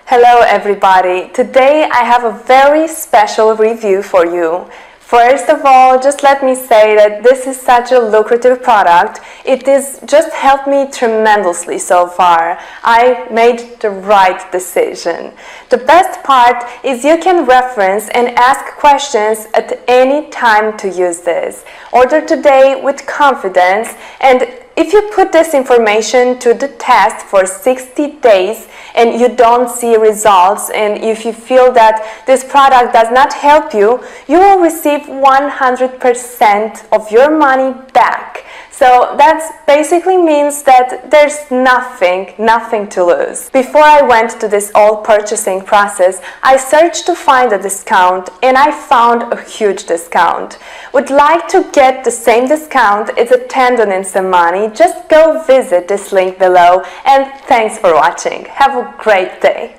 Hello everybody! Today I have a very special review for you. First of all, just let me say that this is such a lucrative product. It has just helped me tremendously so far. I made the right decision. The best part is you can reference and ask questions at any time to use this. Order today with confidence, and if you put this information to the test for 60 days and you don't see results, and if you feel that this product does not help you, you will receive 100% of your money back. So that basically means that there's nothing to lose. Before I went to this whole purchasing process, I searched to find a discount and I found a huge discount. Would like to get the same discount? It's a tendon in some money. Just go visit this link below, and thanks for watching. Have a great day.